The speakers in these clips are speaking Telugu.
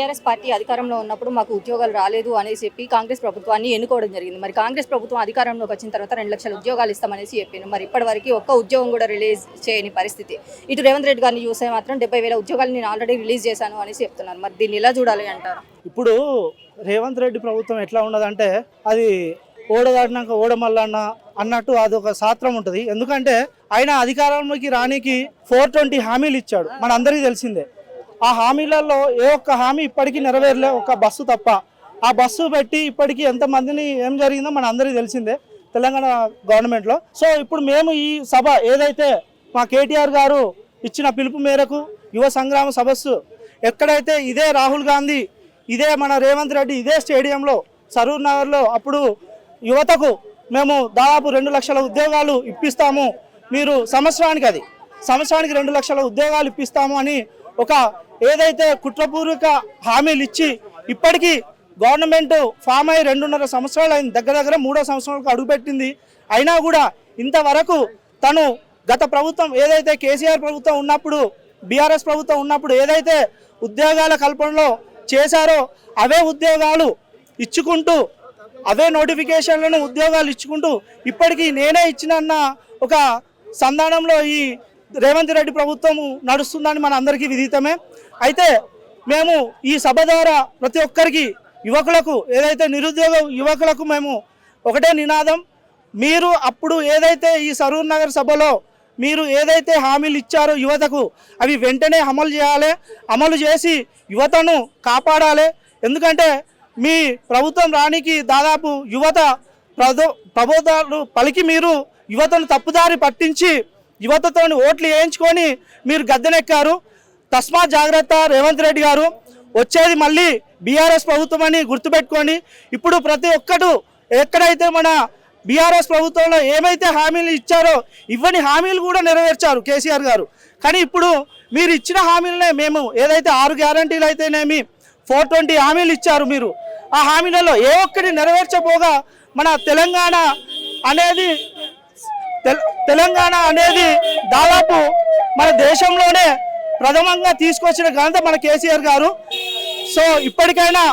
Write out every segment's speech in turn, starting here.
బీఆర్ఎస్ పార్టీ అధికారంలో ఉన్నప్పుడు మాకు ఉద్యోగాలు రాలేదు అనేసి చెప్పి కాంగ్రెస్ ప్రభుత్వాన్ని ఎన్నుకోవడం జరిగింది. మరి కాంగ్రెస్ ప్రభుత్వం అధికారంలోకి వచ్చిన తర్వాత 2 లక్షల ఉద్యోగాలు ఇస్తామనేసి చెప్పింది. మరి ఇప్పటివరకు ఒక్క ఉద్యోగం కూడా రిలీజ్ చేయని పరిస్థితి. ఇటు రేవంత్ రెడ్డి గారిని చూస్తే మాత్రం 70,000 ఉద్యోగాలు నేను ఆల్రెడీ రిలీజ్ చేశాను అనేసి చెప్తున్నారు. మరి దీన్ని ఎలా చూడాలి అంటారు? ఇప్పుడు రేవంత్ రెడ్డి ప్రభుత్వం ఎట్లా ఉన్నదంటే అది ఓడదాడినాక ఓడమల్లన్న అన్నట్టు అదొక శాస్త్రం ఉంటుంది. ఎందుకంటే ఆయన అధికారంలోకి రానికి 420 హామీలు ఇచ్చాడు, మన అందరికీ తెలిసిందే. ఆ హామీలలో ఏ ఒక్క హామీ ఇప్పటికీ నెరవేరలే, ఒక బస్సు తప్ప. ఆ బస్సు పెట్టి ఇప్పటికీ ఎంతమందిని ఏం జరిగిందో మన అందరికీ తెలిసిందే తెలంగాణ గవర్నమెంట్లో. సో ఇప్పుడు మేము ఈ సభ ఏదైతే మా కేటీఆర్ గారు ఇచ్చిన పిలుపు మేరకు యువ సంగ్రామ సదస్సు ఎక్కడైతే ఇదే రాహుల్ గాంధీ ఇదే మన రేవంత్ రెడ్డి ఇదే స్టేడియంలో సరూర్ నగర్లో అప్పుడు యువతకు మేము దాదాపు 2 లక్షల ఉద్యోగాలు ఇప్పిస్తాము, మీరు సంవత్సరానికి 2 లక్షల ఉద్యోగాలు ఇప్పిస్తాము అని ఒక ఏదైతే కుట్రపూర్వక హామీలు ఇచ్చి ఇప్పటికీ గవర్నమెంట్ ఫామ్ అయ్యి 2.5 సంవత్సరాలు అయింది, దగ్గర 3వ సంవత్సరాలకు అడుగుపెట్టింది. అయినా కూడా ఇంతవరకు తను గత ప్రభుత్వం ఏదైతే కేసీఆర్ ప్రభుత్వం ఉన్నప్పుడు బీఆర్ఎస్ ప్రభుత్వం ఉన్నప్పుడు ఏదైతే ఉద్యోగాల కల్పనలో చేశారో అవే ఉద్యోగాలు ఇచ్చుకుంటూ అవే నోటిఫికేషన్లను ఉద్యోగాలు ఇచ్చుకుంటూ ఇప్పటికీ నేనే ఇచ్చినన్న ఒక సంధానంలో ఈ రేవంత్ రెడ్డి ప్రభుత్వం నడుస్తుందని మన అందరికీ విదితమే. అయితే మేము ఈ సభ ద్వారా ప్రతి ఒక్కరికి యువకులకు ఏదైతే నిరుద్యోగ యువకులకు మేము ఒకటే నినాదం, మీరు అప్పుడు ఏదైతే ఈ సరూర్ నగర్ సభలో మీరు ఏదైతే హామీలు ఇచ్చారో యువతకు అవి వెంటనే అమలు చేయాలి, అమలు చేసి యువతను కాపాడాలి. ఎందుకంటే మీ ప్రభుత్వం రానికి దాదాపు యువత ప్రబోధాలు పలికి మీరు యువతను తప్పుదారి పట్టించి యువతతో ఓట్లు వేయించుకొని మీరు గద్దెనెక్కారు. తస్మాత్ జాగ్రత్త రేవంత్ రెడ్డి గారు, వచ్చేది మళ్ళీ బీఆర్ఎస్ ప్రభుత్వం అని గుర్తుపెట్టుకొని ఇప్పుడు ప్రతి ఒక్కరు ఎక్కడైతే మన బీఆర్ఎస్ ప్రభుత్వంలో ఏమైతే హామీలు ఇచ్చారో ఇవన్నీ హామీలు కూడా నెరవేర్చారు కేసీఆర్ గారు. కానీ ఇప్పుడు మీరు ఇచ్చిన హామీలనే మేము ఏదైతే 6 గ్యారంటీలు అయితేనేమి 420 హామీలు ఇచ్చారు, మీరు ఆ హామీలలో ఏ ఒక్కటి నెరవేర్చబోగా మన తెలంగాణ అనేది దాదాపు మన దేశంలోనే ప్రథమంగా తీసుకొచ్చిన ఘనత మన కేసీఆర్ గారు. సో ఇప్పటికైనా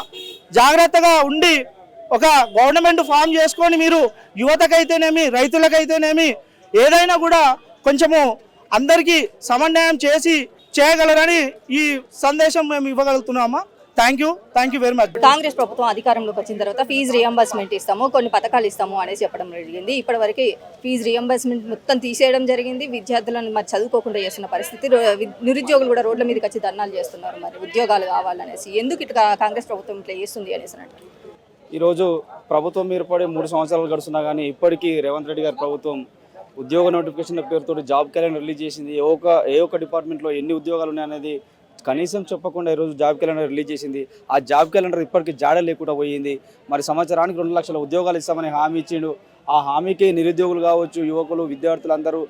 జాగ్రత్తగా ఉండి ఒక గవర్నమెంట్ ఫామ్ చేసుకొని మీరు యువతకైతేనేమి రైతులకైతేనేమి ఏదైనా కూడా కొంచెము అందరికీ సమన్వయం చేసి చేయగలరని ఈ సందేశం మేము ఇవ్వగలుగుతున్నామా. Thank you very much. Congress ప్రభుత్వం అధికారంలోకి వచ్చిన తర్వాత ఫీజు రియంబర్స్మెంట్ ఇస్తాము, కొన్ని పథకాలు ఇస్తాము అనేసి చెప్పడం జరిగింది. ఇప్పటివరకు ఫీజు రియంబర్స్మెంట్ మొత్తం తీసేయడం జరిగింది. విద్యార్థులను మరి చదువుకోకుండా చేస్తున్న పరిస్థితి, నిరుద్యోగులు కూడా రోడ్ల మీదకి వచ్చి ధర్నాలు చేస్తున్నారు. మరి ఉద్యోగాలు కావాలనేసి ఎందుకు ఇట్లా కాంగ్రెస్ ప్రభుత్వం ఇట్లా చేస్తుంది అనేసి అంటారు. ఈరోజు ప్రభుత్వం ఏర్పడి 3 సంవత్సరాలు గడుస్తున్నా కానీ ఇప్పటికీ రేవంత్ రెడ్డి గారి ప్రభుత్వం ఉద్యోగ నోటిఫికేషన్ పేరుతో జాబ్ క్యాలెండర్ రిలీజ్ చేసింది. ఏ ఒక్క డిపార్ట్మెంట్లో ఎన్ని ఉద్యోగాలు ఉన్నాయనేది కనీసం చెప్పకుండా ఈరోజు జాబ్ క్యాలెండర్ రిలీజ్ చేసింది. ఆ జాబ్ క్యాలెండర్ ఇప్పటికీ జాడ లేకుండా పోయింది. మరి సంవత్సరానికి 2 లక్షల ఉద్యోగాలు ఇస్తామని హామీ ఇచ్చిండు. ఆ హామీకి నిరుద్యోగులు కావచ్చు, యువకులు, విద్యార్థులు అందరూ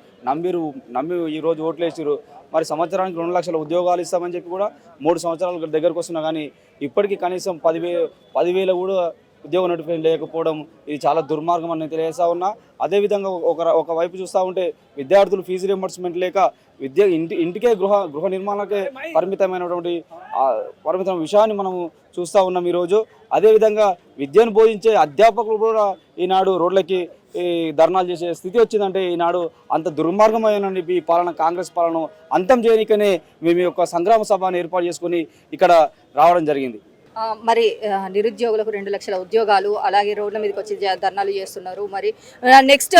నమ్మి ఈరోజు ఓట్లేసారు. మరి సంవత్సరానికి 2 లక్షల ఉద్యోగాలు ఇస్తామని చెప్పి కూడా 3 సంవత్సరాల దగ్గరకు వస్తున్నా కానీ ఇప్పటికీ కనీసం 10,000 కూడా ఉద్యోగ నోటిఫికేషన్ లేకపోవడం ఇది చాలా దుర్మార్గం అని తెలియజేస్తా ఉన్నా. అదేవిధంగా ఒక వైపు చూస్తూ ఉంటే విద్యార్థులు ఫీజు రియంబర్స్మెంట్ లేక ఇంటికే గృహ నిర్మాణాలకే పరిమితమైన విషయాన్ని మనము చూస్తూ ఉన్నాం ఈరోజు. అదేవిధంగా విద్యను బోధించే అధ్యాపకులు కూడా ఈనాడు రోడ్లకి ధర్నాలు చేసే స్థితి వచ్చిందంటే ఈనాడు అంత దుర్మార్గమైన ఈ పాలన, కాంగ్రెస్ పాలన అంతం చేయడానికనే మేము ఈ యొక్క సంగ్రామ సభను ఏర్పాటు చేసుకుని ఇక్కడ రావడం జరిగింది. మరి నిరుద్యోగులకు 2 లక్షల ఉద్యోగాలు అలాగే రోడ్ల మీదకి వచ్చి ధర్నాలు చేస్తున్నారు. మరి నెక్స్ట్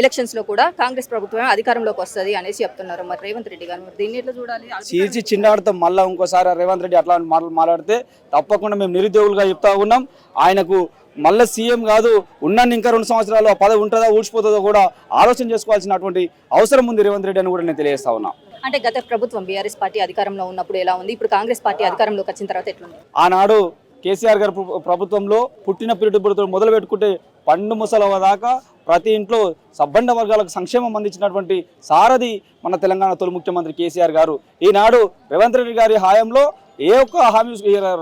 ఎలక్షన్స్లో కూడా కాంగ్రెస్ ప్రభుత్వం అధికారంలోకి వస్తుంది అనేసి చెప్తున్నారు. మరి రేవంత్ రెడ్డి గారు దీన్ని ఎట్లా చూడాలి? చీల్చి చిన్నాడుతాం. మళ్ళీ ఇంకోసారి రేవంత్ రెడ్డి అట్లాంటి మాటలు మాట్లాడితే తప్పకుండా మేము నిరుద్యోగులుగా చెప్తా ఉన్నాం. ఆయనకు మళ్ళీ సీఎం కాదు, ఉన్న ఇంకా 2 సంవత్సరాలు ఆ పదవి ఉంటుందా ఊడ్చిపోతుందో కూడా ఆలోచన చేసుకోవాల్సినటువంటి అవసరం ఉంది రేవంత్ రెడ్డి అని కూడా నేను తెలియజేస్తా ఉన్నా. అంటే గత ప్రభుత్వం బీఆర్ఎస్ పార్టీ అధికారంలో ఉన్నప్పుడు ఎలా ఉంది, ఇప్పుడు కాంగ్రెస్ పార్టీ అధికారంలోకి వచ్చిన తర్వాత ఎట్లుంది? ఆనాడు కేసీఆర్ గారి ప్రభుత్వంలో పుట్టిన పీరియడ్ మొదలు పెట్టుకుంటే పండు ముసలవ దాకా ప్రతి ఇంట్లో సబ్బండ వర్గాలకు సంక్షేమం అందించినటువంటి సారథి మన తెలంగాణ తొలి ముఖ్యమంత్రి కేసీఆర్ గారు. ఈనాడు రేవంత్ రెడ్డి గారి హయాంలో ఏ ఒక్క హామీ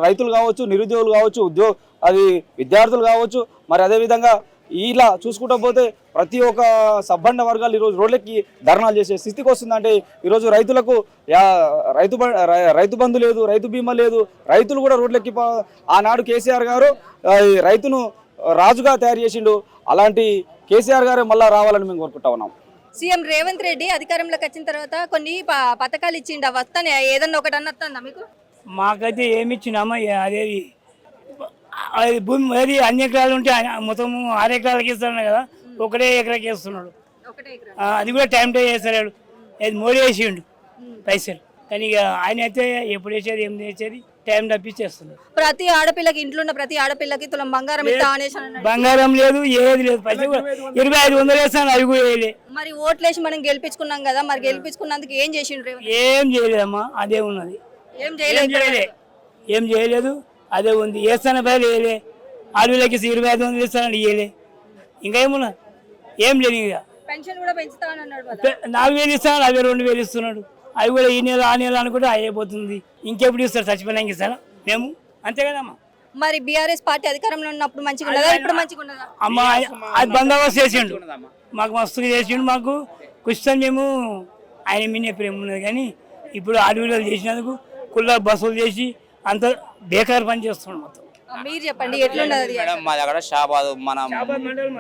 రైతులు కావచ్చు, నిరుద్యోగులు కావచ్చు, విద్యార్థులు కావచ్చు, మరి అదేవిధంగా ఇలా చూసుకుంటూ పోతే ప్రతి ఒక్క సబ్బండ వర్గాలు ఈరోజు రోడ్లకి ధర్నాలు చేసే స్థితికి వస్తుందంటే ఈరోజు రైతులకు రైతు బంధు లేదు, రైతు బీమా లేదు, రైతులు కూడా రోడ్లకి ఆనాడు కేసీఆర్ గారు ఈ రైతును రాజుగా తయారు చేసిండు. అలాంటి కేసీఆర్ గారే మళ్ళీ రావాలని మేము కోరుకుంటా ఉన్నాం. సీఎం రేవంత్ రెడ్డి అధికారంలోకి వచ్చిన తర్వాత కొన్ని పథకాలు ఇచ్చిండు, అవి వస్తానే ఏదన్నా ఒకటి అన్నస్తుందా మీకు? మాకైతే ఏమి ఇచ్చినామా అదేది అది భూమి అది అన్ని ఎకరాలు ఉంటే మొత్తం 6 ఎకరాలకి ఇస్తున్నాడు కదా, ఒకటే ఎకరాకి ఇస్తున్నాడు. అది కూడా టైం చేస్తాడు. అది మోడీ వేసిండు పైసలు, కానీ ఇక ఆయన అయితే ఎప్పుడు వేసేది ఏం చేసేది టైం తప్పించేస్తున్నాడు. ప్రతి ఆడపిల్లకి ఇంట్లో ఉన్న ప్రతి ఆడపిల్లకి తులం బంగారం ఇస్తా అనేసి అన్నాడు. బంగారం లేదు, ఏది లేదు, పైసలు 2500 వేస్తాను, అవి కూడా వేయలే. మరి ఓట్లేసి మనం గెలిపించుకున్నాం కదా, మరి గెలిపించుకున్నందుకు ఏం చేసిండు రేవంత్? ఏం చేయలేదమ్మా, అదే ఉన్నది. ఏం చేయలేదు, ఏం చేయలేదు, అదే ఉంది. వేస్తాను పైలు వేయలే, ఆడపిల్లకి 2500 వేస్తానని ఇవ్వలే. ఇంకా ఏమున్నా ఏం లేదు. ఇక పెన్షన్ కూడా పెంచుతానన్నాడు, 4000 ఇస్తాను, అవి 2000 ఇస్తున్నాడు. అవి కూడా ఈ నెల ఆ నెల అనుకుంటే అయిపోతుంది. ఇంకెప్పుడు ఇస్తారు? చచ్చిపోయినాక ఇస్తారా మేము? అంతే కదమ్మా. మరి బీఆర్ఎస్ పార్టీ అధికారంలో ఉన్నప్పుడు మంచిగా ఉన్నదా, ఇప్పుడు మంచిగా ఉన్నదా? అమ్మ అది బందోబస్తు చేసిండు, మాకు మస్తుగా చేసిండు. మాకు క్వశ్చన్ మేము ఆయన మీనే ప్రేమ ఉన్నది, కానీ ఇప్పుడు అడవిలో చేసినందుకు కుల్ల బస్సులు చేసి అంత బేకారు పని చేస్తున్నాడు మొత్తం. మీరు చెప్పండి ఎట్లున్నది? మా దగ్గర షాబాద్ మన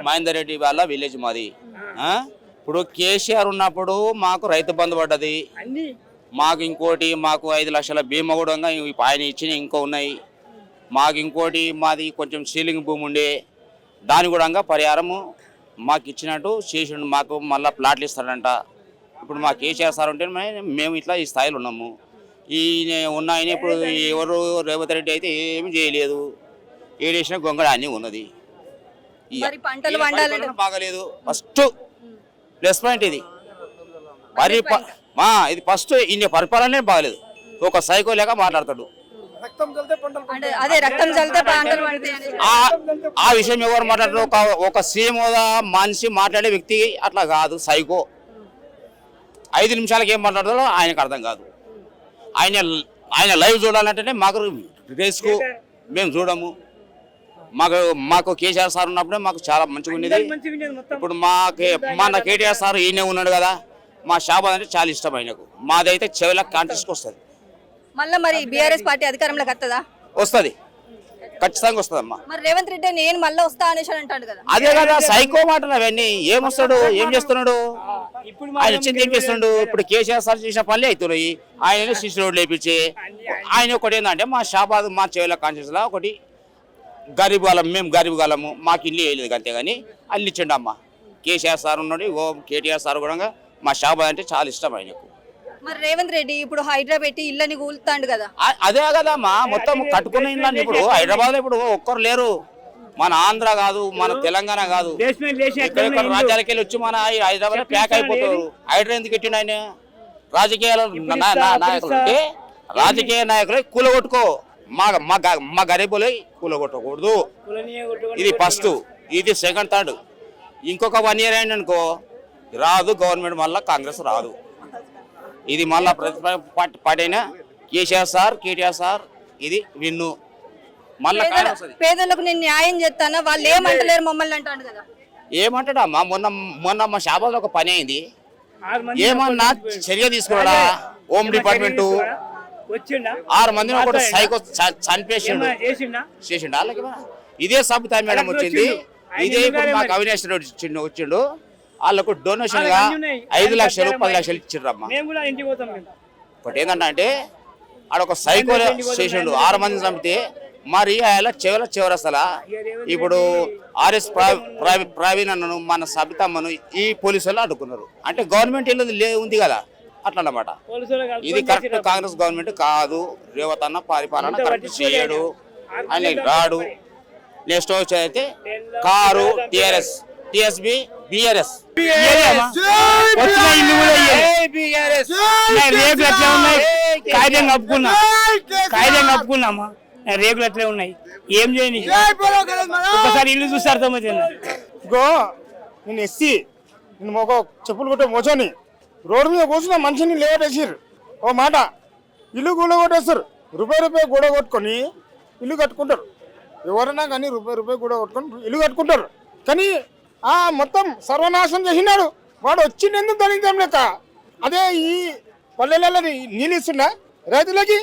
మహేందర్ రెడ్డి వాళ్ళ విలేజ్ మాది. ఇప్పుడు కేసీఆర్ ఉన్నప్పుడు మాకు రైతు బంధు పడ్డది, మాకు ఇంకోటి మాకు 5 లక్షల బీమా కూడా ఆయన ఇచ్చిన ఇంకో ఉన్నాయి. మాకు ఇంకోటి మాది కొంచెం సీలింగ్ భూమి ఉండే, దాని కూడా పరిహారము మాకు ఇచ్చినట్టు చేసిండు. మాకు మళ్ళీ ప్లాట్లు ఇస్తాడంట. ఇప్పుడు మా కేసీఆర్ సార్ ఉంటే మేము ఇట్లా ఈ స్థాయిలో ఉన్నాము. ఈయన ఉన్నాయని ఇప్పుడు ఎవరు రేవంత్ రెడ్డి అయితే ఏమి చేయలేదు, ఏడేసిన గొంగడ అన్నీ ఉన్నది. పంటలు పండాలంటే బాగలేదు. ఫస్ట్ ప్లస్ పాయింట్ ఇది. ఇది ఫస్ట్ ఈయన పరిపాలనే బాగలేదు. ఒక సైకో లేక మాట్లాడతాడు. అదే రక్తం చల్లితే పంటలు పండుతాయి. ఆ విషయం ఎవరు మాట్లాడతారు? ఒక సీఎం హోదా మనిషి మాట్లాడే వ్యక్తి అట్లా కాదు, సైకో. 5 నిమిషాలకి ఏం మాట్లాడతారో ఆయనకు అర్థం కాదు. ఆయన లైవ్ చూడాలంటేనే మాకు రిస్క్, మేము చూడము. మాకు కేసీఆర్ సార్ ఉన్నప్పుడే మాకు చాలా మంచిగా ఉండేది. ఇప్పుడు మన కేటీఆర్ సార్ ఈయనే ఉన్నాడు కదా, మా షాబాద్ అంటే చాలా ఇష్టం ఆయనకు. మాదైతే చెవులకు కాంటెస్ట్కి వస్తుంది. మళ్ళీ మరి బీఆర్ఎస్ పార్టీ అధికారంలోకి వస్తుందా? వస్తుంది, ఖచ్చితంగా వస్తుందమ్మా. మరి రేవంత్ రెడ్డి నేను మళ్ళీ వస్తా అనేసి అంటాడు కదా. అదే కదా సైకో మాటలు అవన్నీ. ఏమొస్తాడు, ఏం చేస్తున్నాడు? ఆయన వచ్చింది ఏం చేస్తున్నాడు? ఇప్పుడు కేసీఆర్ సార్ చేసిన పనులే అవుతున్నాయి. ఆయన సిసి రోడ్లు వేయించి ఆయన ఒకటి ఏంటంటే మా షాబాద్ మా చెవుల కాన్షియస్ లా ఒకటి గరీబ్ వాళ్ళం, మేము గరీబ్ వాళ్ళము, మాకు ఇల్లు వేయలేదు అంతేగాని అల్లు ఇచ్చిండు అమ్మ. కేసీఆర్ సార్ ఉన్నాడు, కేటీఆర్ సార్ కూడా మా షాబాద్ అంటే చాలా ఇష్టం ఆయనకు. మరి రేవంత్ రెడ్డి ఇప్పుడు హైదరాబాద్ పెట్టి ఇళ్ళని కూలుతాడు కదా. అదే కదమ్మా, మొత్తం కట్టుకున్న ఇళ్ళని. ఇప్పుడు హైదరాబాద్ లో ఇప్పుడు ఒక్కరు లేరు. మన ఆంధ్ర కాదు, మన తెలంగాణ కాదు, ఎక్కడెక్కడ రాజ్యాలకి వెళ్ళి వచ్చి మన హైదరాబాద్ ప్యాక్ అయిపోతారు. హైదరాబాద్ ఎందుకు పెట్టిండు ఆయన? రాజకీయాల నాయకులు అంటే రాజకీయ నాయకులు కూలగొట్టుకో, మా గరీబులు కూలగొట్టకూడదు. ఇది ఫస్ట్. ఇది సెకండ్, థర్డ్. ఇంకొక 1 year అయింది అనుకో రాదు గవర్నమెంట్, మళ్ళీ కాంగ్రెస్ రాదు. ఇది మళ్ళా పార్టీ అయినా కేసీఆర్ సార్, కేటీఆర్ సార్ ఇది విన్ను. మళ్ళీ పేదలకు నేను న్యాయం చేస్తాను, వాళ్ళు ఏమంటలేరు మమ్మల్ని అంటాడు కదా. ఏమంటాడమ్మా? మొన్న మా షాబాద్ లో ఒక పని అయింది, ఏమన్నా చర్య తీసుకున్నాడా హోమ్ డిపార్ట్మెంట్? 6 మందిని ఒకటి సైకో చనిపేసిండు, చేసిండు. వాళ్ళకి ఇదే సబితా మేడం వచ్చింది, ఇదే ఇప్పుడు మాకు అవినాష్ రెడ్డి వచ్చిండు. వాళ్ళకు డొనేషన్ గా 5 లక్షలు 10 లక్షలు ఇచ్చిర్రమ్మా. ఒకటి ఏంటంటే ఆడొక సైకో చేసిండు, 6 మందిని చంపితే. మరి ఆయన చివరసలా ఇప్పుడు ఆర్ఎస్ ప్రవీణ్ అన్నను మన సబితమ్మను ఈ పోలీసు వాళ్ళు అడ్డుకున్నారు. అంటే గవర్నమెంట్ ఇల్లు ఉంది కదా, అట్లా అన్నమాట. ఇది కరెక్ట్ కాంగ్రెస్ గవర్నమెంట్ కాదు. రేవంత్ అన్న పరిపాలన కరెక్ట్ చేయడు, ఆయన రాడు. నెక్స్ట్ వచ్చి అయితే కారు టిఆర్ఎస్, టిఎస్బి, బిఆర్ఎస్. కాయిదం కప్పుకున్నామా, రేకులు అట్లే ఉన్నాయి. ఏం చేయని ఒకసారి ఇల్లు చూస్తే అర్థమవుతుంది. ఇగో నేను ఎస్సీ, నేను ఒక చెప్పులు కొట్టే మోచోని రోడ్డు మీద కూర్చున్న మనిషిని లేవటేసారు. ఓ మాట ఇల్లు గూడ కొట్టేస్తారు. రూపాయి గూడ కొట్టుకొని ఇల్లు కట్టుకుంటారు. ఎవరైనా కానీ రూపాయి గూడ కొట్టుకొని ఇల్లు కట్టుకుంటారు. కానీ ఆ మొత్తం సర్వనాశనం చేసినాడు. వాడు వచ్చింది ఎందుకు దళితం లెక్క. అదే ఈ పల్లెలలో నీళ్ళు ఇస్తుండ రైతులకి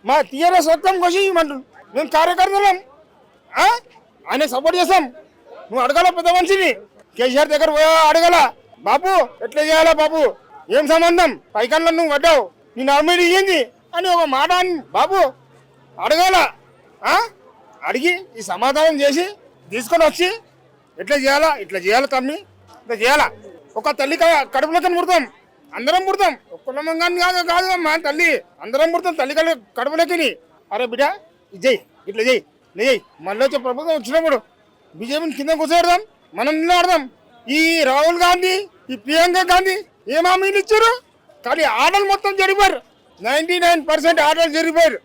మా టీఆర్ఎస్ మొత్తం కోసి ఇవ్వమంటు. మేము కార్యకర్తలం, ఆయన సపోర్ట్ చేస్తాం. నువ్వు అడగాల పెద్ద మనిషిని, కేసీఆర్ దగ్గర పోయా అడగాల, బాబు ఎట్లా చేయాలా బాబు, ఏం సంబంధం, పైకల్లో నువ్వు పడ్డావు, నీ నార్మల్ ఏంది అని ఒక మాట బాబు అడగాల. అడిగి ఈ సమాధానం చేసి తీసుకొని వచ్చి ఎట్లా చేయాలా, ఇట్లా చేయాలి తమ్మి, ఇట్లా చేయాలా. ఒక తల్లి కడుపులోకి పుడతాం, అందరం పుడతాం, కుటుంబం కానీ కాదు మా తల్లి, అందరం పుడతాం తల్లి కడుపులోకి. అరే బిడ్డ ఇది చెయ్యి, ఇట్లా చెయ్యి, చెయ్యి. మళ్ళీ వచ్చే ప్రభుత్వం వచ్చినప్పుడు బీజేపీని కింద కూర్చోబెడదాం, మనం నిలబడదాం. ఈ రాహుల్ గాంధీ, ఈ ప్రియాంక గాంధీ ఏం హామీలు ఇచ్చారు, కానీ ఆటలు మొత్తం జరిపారు. 99% ఆటలు జరిపారు.